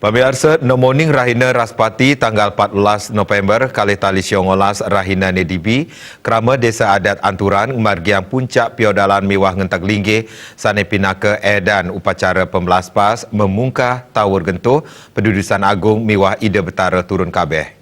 Pemirsa, nomoning Rahina Raspati tanggal 14 November kali tali siongolas Rahina Nedibi kerama Desa Adat Anturan margiang puncak piodalan mewah ngentak linggih sane pinaka edan upacara pembelaspas memungkah tawur gentuh Pendudusan Agung mewah Ida Betara turun kabeh.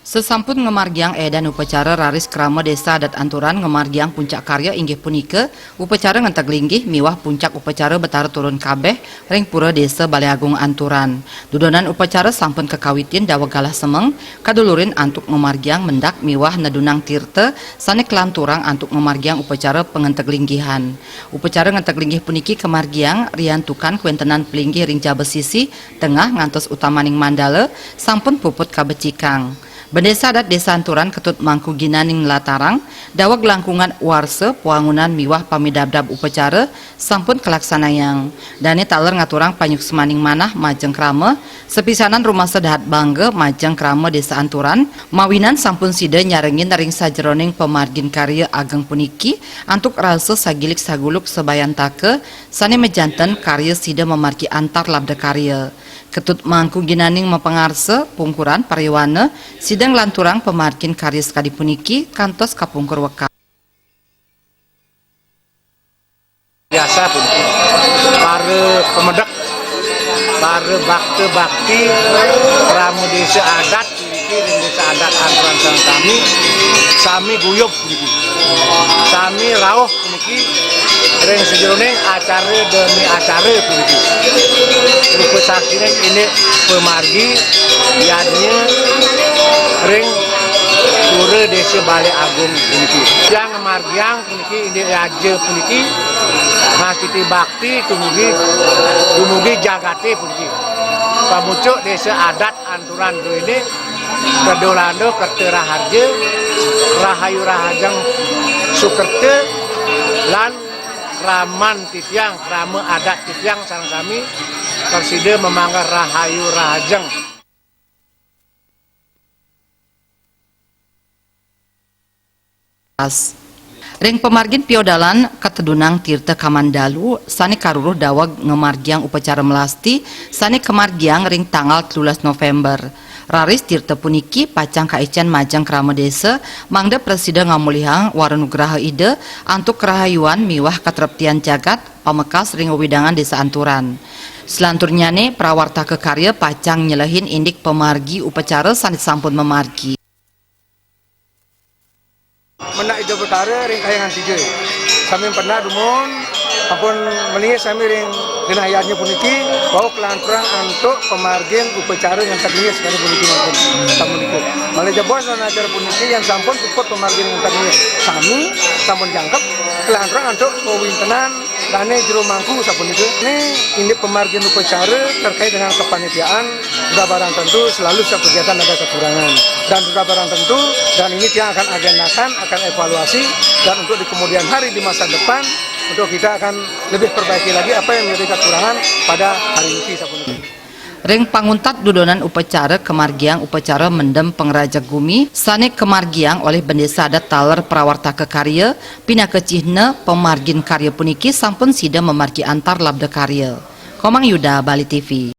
Sesampun ngemargiang edan upacara raris krama Desa Adat Anturan ngemargiang puncak karya inggih punika upacara ngentak linggih miwah puncak upacara Betara turun kabeh ring pura Desa Balai Agung Anturan. Dudonan upacara sampun kekawitin dawa galah semeng kadulurin antuk ngemargiang mendak miwah nedunang tirte sane kelanturang antuk ngemargiang upacara pengentek linggihan. Upacara ngentek linggih puniki kemargiang riantukan kuentenan pelinggih ring Jabesisi tengah ngantos utamaning Mandala sampun puput kabecikang. Bendesa adat Desa Anturan ketut mangku ginaning latarang dawag langkungan warse puangunan miwah pamidabdab upacara sampun kelaksanayang dani taler ngaturang panyuk semaning manah majeng krama sepisanan rumah sedahat bangga majeng krama Desa Anturan mawinan sampun sida nyarengin ring sajeroning pemargin karya ageng puniki antuk rasa sagilik saguluk sebayan take sane mejanten karya sida memarki antar labda karya. Ketut mangku ginaning mempengarse pungkuran pariwana sidang lanturang pemarkin karya sekali puniki kantos kapungkur weka. Biasa pun para pemedak, para bakti ramu desa adat desa adat Anturan sami guyup puniki. Sami rauh puniki ring sejeroning acara demi acara puniki. Rupa saksinya ini pemargi yadnya ring pura Desa Balai Agung puniki. Yang margiang puniki ini raja puniki ngasiti bakti dumugi jagate puniki. Pamucuk Desa Adat Anturan ini kedolando kertera harja rahayu rahajang sukerte lan raman titiang rama adat titiang sareng kami persida memanggar rahayu rahajeng. Ring pemargin piodalan katedunang tirta kamandalu sani karuruh dawag ngemargiang upacara melasti sani kemargiang ring tanggal 13 November. Raris tirta puniki pacang kaician majang krama desa mangda presida ngamulihang waranugraha ide antuk kerahayuan miwah katreptian jagat pamekas ring widangan Desa Anturan. Selanturnyane prawarta kekarya pacang nyelehin indik pemargi upacara sani sampun memargi. Menak Ida Betara ring kayangan tiga. Kami pernah dumun apun melingi sami ring dinayatnya puniki bawa kelanturan untuk pemargin upacara yang tadinya sekali puniki maupun tamuniku. Malah jabos acara puniki yang sampun puput pemargin yang tadinya sami sampun jangkep kelanturan untuk pewintenan dane jero mangku sapuniki. Ini pemargin upacara terkait dengan kepanitiaan sudah barang tentu selalu setiap kegiatan ada kekurangan dan sudah barang tentu dan ini dia akan agendakan akan evaluasi dan untuk di kemudian hari di masa depan untuk kita akan lebih perbaiki lagi apa yang menjadi kekurangan pada hari ini sapuniki. Ring panguntat dudonan upacara kemargiang upacara mendem pengraja gumi sane kemargiang oleh Bendesa Adat Taler Prawarta Kekarya pina kecihna pemargin karya puniki sampun sida memargi antar labda karya. Komang Yuda, Bali TV.